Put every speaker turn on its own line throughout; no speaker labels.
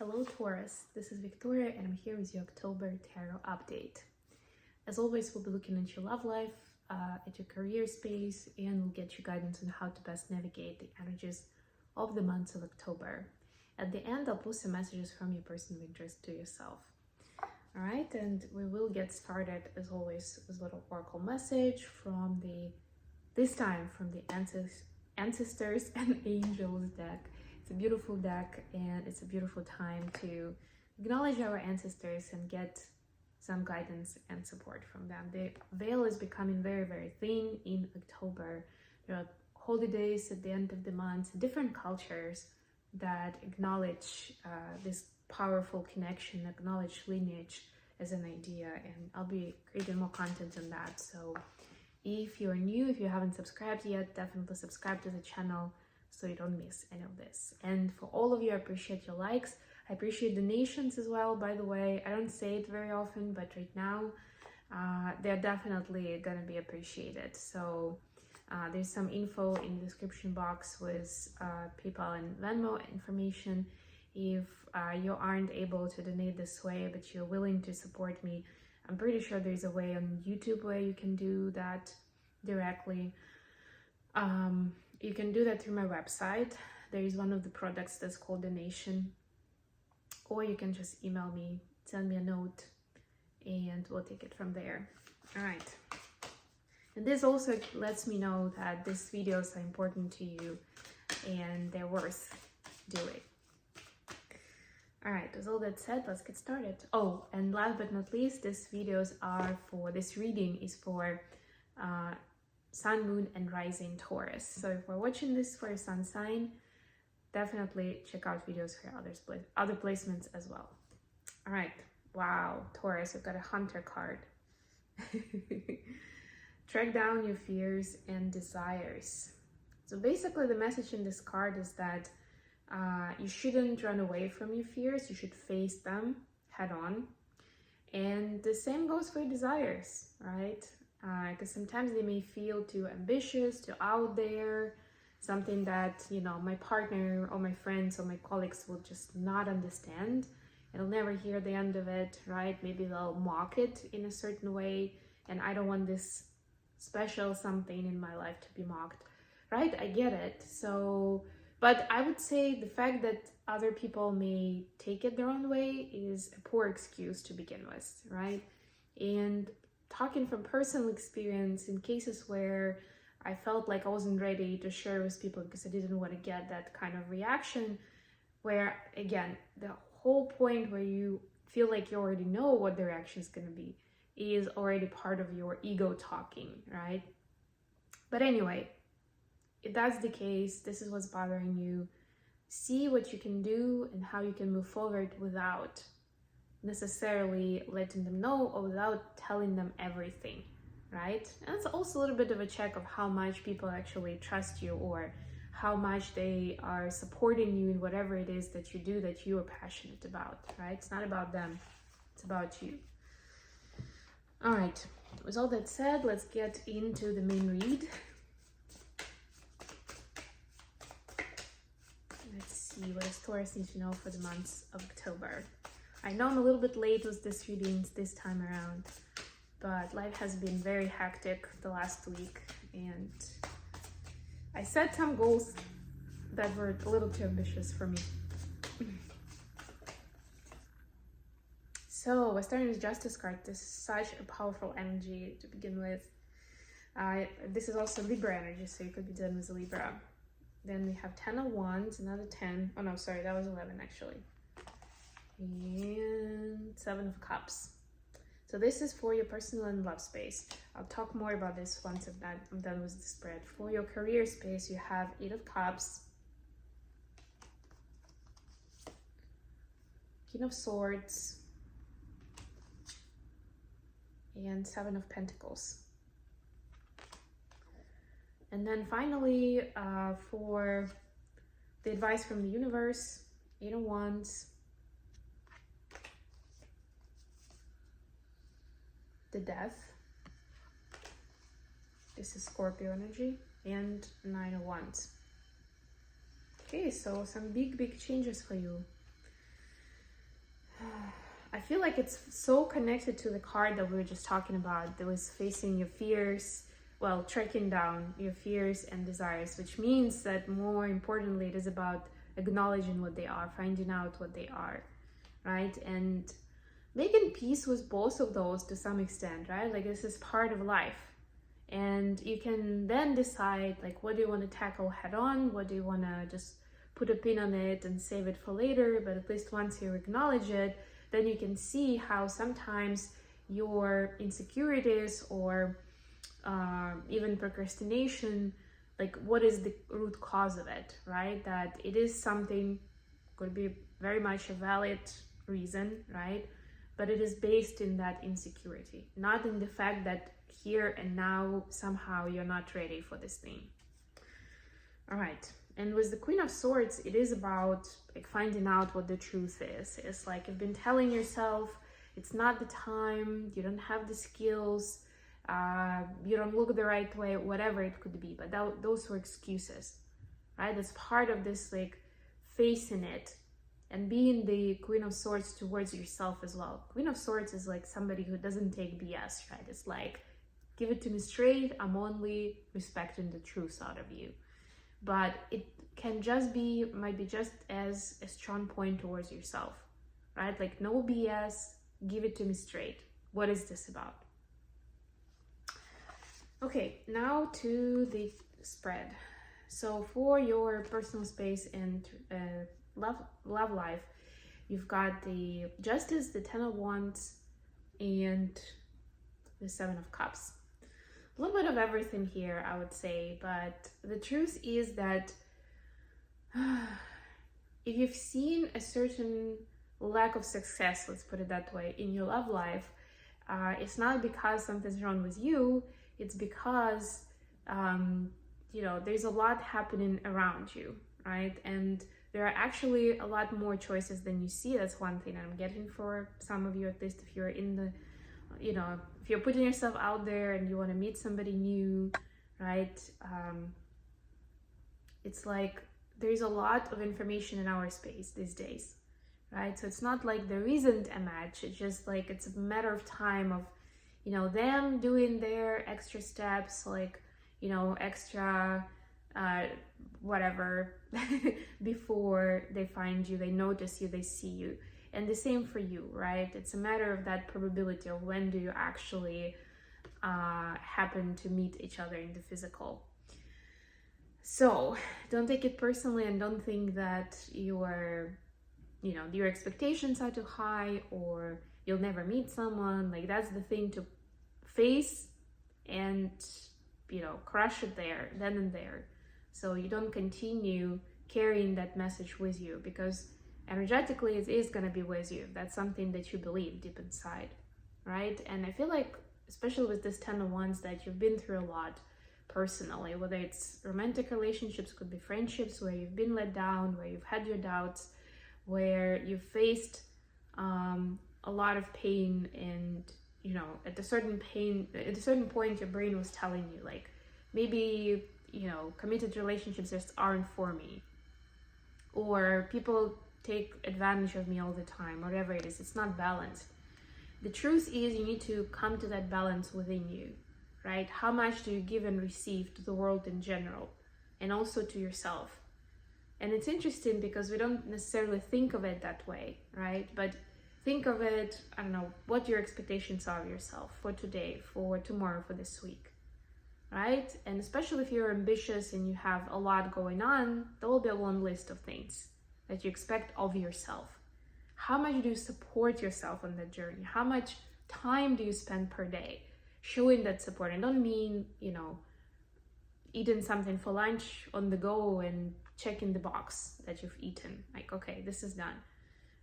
Hello Taurus, this is Victoria and I'm here with your October Tarot update. As always, we'll be looking at your love life, at your career space, and we'll get you guidance on how to best navigate the energies of the months of October. At the end, I'll post some messages from your person of interest to yourself. Alright, and we will get started as always with a little oracle message from this time from the Ancestors and Angels deck. It's a beautiful deck and it's a beautiful time to acknowledge our ancestors and get some guidance and support from them. The veil is becoming very, very thin in October. There are holidays at the end of the month, different cultures that acknowledge this powerful connection, acknowledge lineage as an idea, and I'll be creating more content on that. So if you're new, if you haven't subscribed yet, definitely subscribe to the channel so you don't miss any of this. And for all of you, I appreciate your likes. I appreciate donations as well, by the way. I don't say it very often, but right now they're definitely gonna be appreciated. So there's some info in the description box with PayPal and Venmo information. If you aren't able to donate this way, but you're willing to support me, I'm pretty sure there's a way on YouTube where you can do that directly. You can do that through my website. There is one of the products that's called donation, or you can just email me, send me a note, and we'll take it from there. All right. And this also lets me know that these videos are important to you and they're worth doing. All right, with all that said, let's get started. Oh, and last but not least, this reading is for Sun, Moon, and Rising Taurus. So if we're watching this for a sun sign, definitely check out videos for other placements as well. All right, wow, Taurus, you've got a Hunter card. Track down your fears and desires. So basically the message in this card is that you shouldn't run away from your fears, you should face them head on. And the same goes for your desires, right? Because sometimes they may feel too ambitious, too out there, something that, you know, my partner or my friends or my colleagues will just not understand. And I'll never hear the end of it, right? Maybe they'll mock it in a certain way, and I don't want this special something in my life to be mocked, right? I get it. So, but I would say the fact that other people may take it their own way is a poor excuse to begin with, right? And talking from personal experience, in cases where I felt like I wasn't ready to share with people because I didn't want to get that kind of reaction, where again, the whole point where you feel like you already know what the reaction is going to be is already part of your ego talking, right? But anyway, if that's the case, this is what's bothering you, see what you can do and how you can move forward without necessarily letting them know or without telling them everything, right? And it's also a little bit of a check of how much people actually trust you or how much they are supporting you in whatever it is that you do that you are passionate about, right? It's not about them, it's about you. All right, with all that said, let's get into the main read. Let's see what does Taurus need to know for the months of October. I know I'm a little bit late with this readings this time around, but life has been very hectic the last week, and I set some goals that were a little too ambitious for me. So we're starting with Justice card. This is such a powerful energy to begin with. This is also Libra energy, so you could be dealing with a Libra. Then we have 10 of Wands, another 10. Oh no, sorry, that was 11 actually. And 7 of Cups. So this is for your personal and love space. I'll talk more about this once I'm done with the spread. For your career space, you have 8 of Cups, King of Swords, and 7 of Pentacles. And then finally, for the advice from the universe, 8 of Wands, the Death, this is Scorpio energy, and 9 of Wands. Okay, so some big changes for you. I feel like it's so connected to the card that we were just talking about, that was facing your fears, well, tracking down your fears and desires, which means that more importantly, it is about acknowledging what they are, finding out what they are, right? And making peace with both of those to some extent, right? Like, this is part of life. And you can then decide, like, what do you want to tackle head on? What do you want to just put a pin on it and save it for later? But at least once you acknowledge it, then you can see how sometimes your insecurities or even procrastination, like, what is the root cause of it, right? That it is something, could be very much a valid reason, right? But it is based in that insecurity, not in the fact that here and now somehow you're not ready for this thing. All right. And with the Queen of Swords, it is about, like, finding out what the truth is. It's like you've been telling yourself it's not the time, you don't have the skills, you don't look the right way, whatever it could be. But those were excuses, right? That's part of this, like, facing it and being the Queen of Swords towards yourself as well. Queen of Swords is like somebody who doesn't take BS, right? It's like, give it to me straight, I'm only respecting the truth out of you. But it can just be, might be just as a strong point towards yourself, right? Like, no BS, give it to me straight. What is this about? Okay, now to the spread. So for your personal space and love life, you've got the Justice, the Ten of Wands, and the Seven of Cups. A little bit of everything here, I would say, but the truth is that if you've seen a certain lack of success, let's put it that way, in your love life, it's not because something's wrong with you, it's because, there's a lot happening around you, right? And there are actually a lot more choices than you see. That's one thing I'm getting for some of you, at least if you're in the, if you're putting yourself out there and you want to meet somebody new, right? It's like there's a lot of information in our space these days, right? So it's not like there isn't a match. It's just like it's a matter of time of, them doing their extra steps, like, extra whatever before they find you, they notice you, they see you. And the same for you, right? It's a matter of that probability of when do you actually happen to meet each other in the physical. So don't take it personally and don't think that your expectations are too high or you'll never meet someone. Like, that's the thing to face and, crush it then and there. So you don't continue carrying that message with you, because energetically it is going to be with you. That's something that you believe deep inside, right? And I feel like, especially with this Ten of Wands, that you've been through a lot personally, whether it's romantic relationships, could be friendships where you've been let down, where you've had your doubts, where you've faced a lot of pain, and at a certain point your brain was telling you, like, maybe committed relationships just aren't for me, or people take advantage of me all the time, whatever it is, it's not balanced. The truth is, you need to come to that balance within you, right? How much do you give and receive to the world in general, and also to yourself? And it's interesting because we don't necessarily think of it that way, right? But think of it, I don't know, what your expectations are of yourself for today, for tomorrow, for this week, right? And especially if you're ambitious and you have a lot going on, there will be a long list of things that you expect of yourself. How much do you support yourself on that journey? How much time do you spend per day showing that support? And I don't mean, eating something for lunch on the go and checking the box that you've eaten. Like, okay, this is done,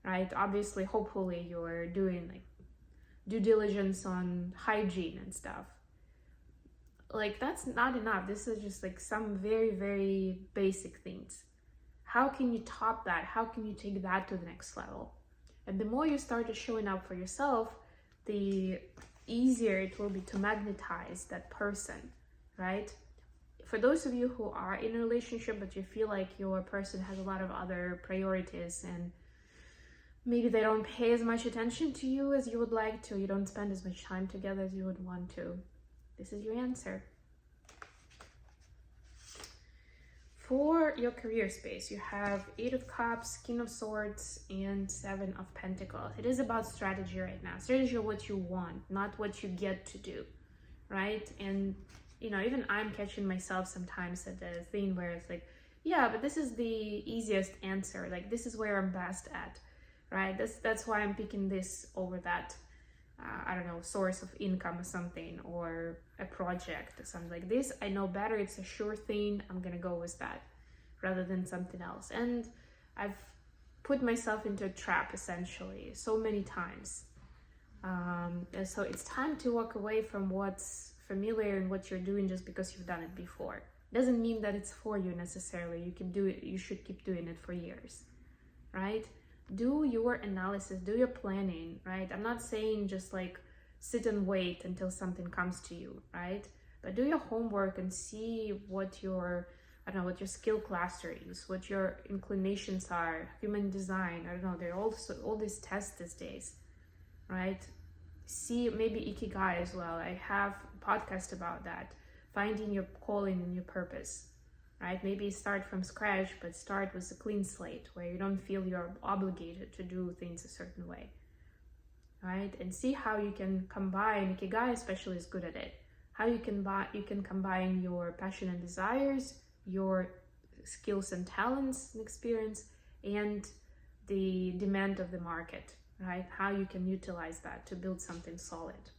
right? Obviously, hopefully you're doing like due diligence on hygiene and stuff. Like, that's not enough. This is just like some very, very basic things. How can you top that? How can you take that to the next level? And the more you start to showing up for yourself, the easier it will be to magnetize that person, right? For those of you who are in a relationship but you feel like your person has a lot of other priorities and maybe they don't pay as much attention to you as you would like to. You don't spend as much time together as you would want to. This is your answer. For your career space, you have 8 of Cups, King of Swords, and 7 of Pentacles. It is about strategy right now. Strategy of what you want, not what you get to do, right? And, you know, even I'm catching myself sometimes at the thing where it's like, yeah, but this is the easiest answer. Like, this is where I'm best at, right? That's why I'm picking this over that, I don't know, source of income or something, or a project or something like this. I know better, it's a sure thing, I'm gonna go with that rather than something else. And I've put myself into a trap essentially so many times. And so it's time to walk away from what's familiar and what you're doing just because you've done it before. Doesn't mean that it's for you necessarily. You can do it, you should keep doing it for years, right? Do your analysis, do your planning, right? I'm not saying just like sit and wait until something comes to you, right? But do your homework and see what your, I don't know, what your skill cluster is, what your inclinations are, human design, I don't know, there are also all these tests these days, right? See, maybe Ikigai as well. I have a podcast about that, finding your calling and your purpose. Right? Maybe start from scratch, but start with a clean slate where you don't feel you're obligated to do things a certain way, right? And see how you can combine, Ikigai especially is good at it, how you can combine your passion and desires, your skills and talents and experience, and the demand of the market, right? How you can utilize that to build something solid.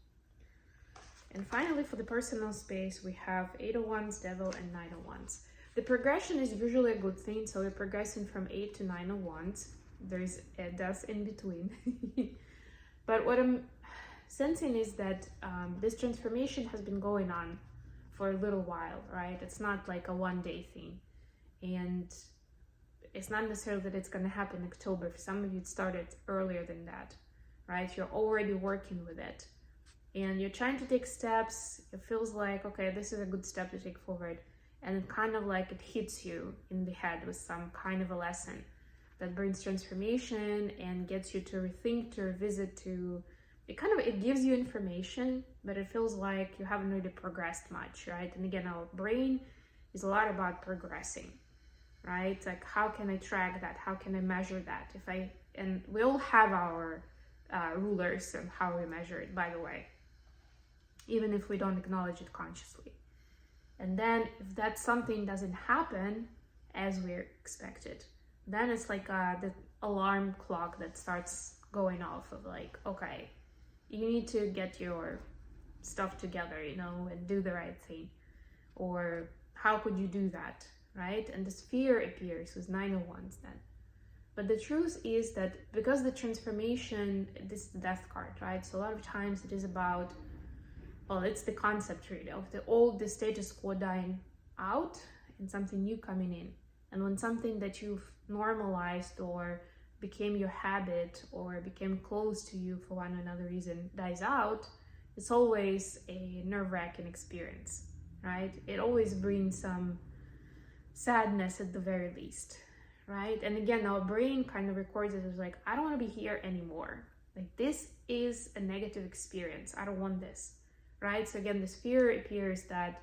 And finally, for the personal space, we have 8 of Wands, Devil, and 9 of Wands. The progression is usually a good thing, so we're progressing from 8 to 9 of Wands. There's a death in between. But what I'm sensing is that this transformation has been going on for a little while, right? It's not like a one-day thing. And it's not necessarily that it's going to happen in October. For some of you, it started earlier than that, right? You're already working with it. And you're trying to take steps. It feels like, okay, this is a good step to take forward. And it kind of like it hits you in the head with some kind of a lesson that brings transformation and gets you to rethink, to revisit, to it gives you information, but it feels like you haven't really progressed much, right? And again, our brain is a lot about progressing, right? Like, how can I track that? How can I measure that? And we all have our rulers and how we measure it, by the way, even if we don't acknowledge it consciously. And then if that something doesn't happen as we're expected, then it's like the alarm clock that starts going off of like, okay, you need to get your stuff together, you know, and do the right thing. Or how could you do that, right? And this fear appears with 9 of Wands then. But the truth is that because the transformation, this is the Death card, right? So a lot of times it is about, well, it's the concept really of the status quo dying out and something new coming in. And when something that you've normalized or became your habit or became close to you for one or another reason dies out, it's always a nerve-wracking experience, right? It always brings some sadness at the very least, right? And again, our brain kind of records it as like, I don't want to be here anymore. Like, this is a negative experience. I don't want this. Right? So again, this fear appears that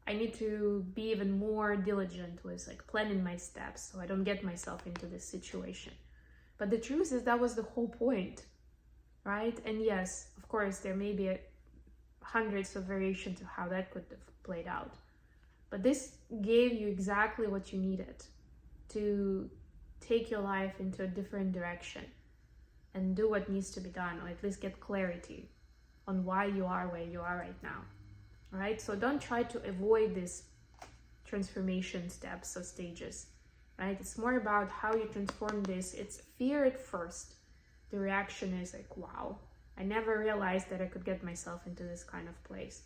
I need to be even more diligent with like planning my steps so I don't get myself into this situation. But the truth is that was the whole point, right? And yes, of course, there may be hundreds of variations of how that could have played out. But this gave you exactly what you needed to take your life into a different direction and do what needs to be done, or at least get clarity on why you are where you are right now, right? So don't try to avoid these transformation steps or stages, right? It's more about how you transform this. It's fear at first. The reaction is like, wow, I never realized that I could get myself into this kind of place.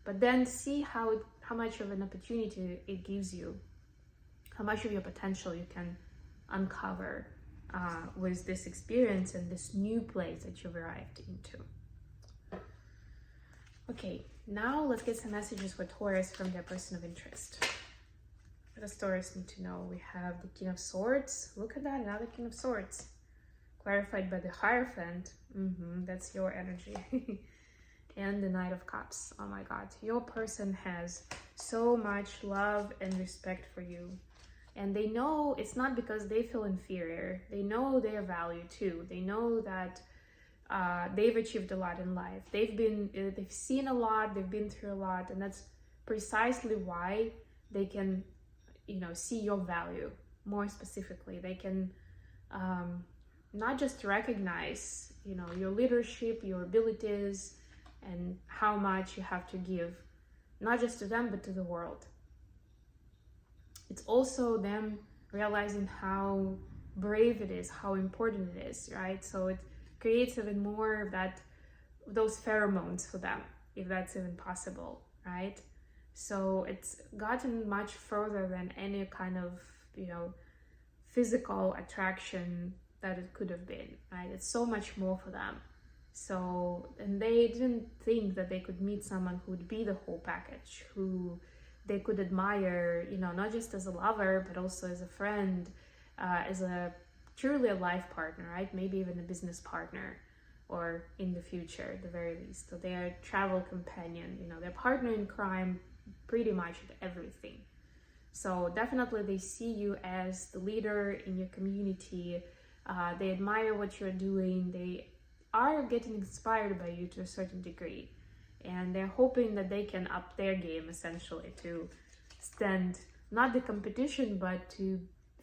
But then see how much of an opportunity it gives you, how much of your potential you can uncover with this experience and this new place that you've arrived into. Okay, now let's get some messages for Taurus from their person of interest. What does Taurus need to know? We have the King of Swords. Look at that, another King of Swords. clarified by the Hierophant. That's your energy. And the Knight of Cups. Oh my God, your person has so much love and respect for you. And they know it's not because they feel inferior. They know their value too. They know that they've achieved a lot in life. They've seen a lot, they've been through a lot, and that's precisely why they can, see your value more specifically. They can not just recognize, your leadership, your abilities, and how much you have to give, not just to them, but to the world. It's also them realizing how brave it is, how important it is, right? So it creates even more of those pheromones for them, if that's even possible, right? So it's gotten much further than any kind of, physical attraction that it could have been, right? It's so much more for them. So, and they didn't think that they could meet someone who would be the whole package, who they could admire, not just as a lover, but also as a friend, as truly a life partner, right? Maybe even a business partner, or in the future, at the very least. So they are a travel companion, their partner in crime, pretty much at everything. So definitely they see you as the leader in your community. They admire what you're doing. They are getting inspired by you to a certain degree. And they're hoping that they can up their game, essentially, to stand, not the competition, but to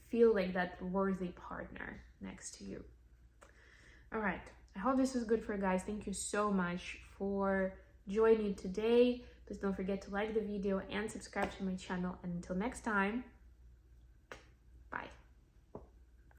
feel like that worthy partner next to you. All right. I hope this was good for you guys. Thank you so much for joining today. Please don't forget to like the video and subscribe to my channel. And until next time, bye.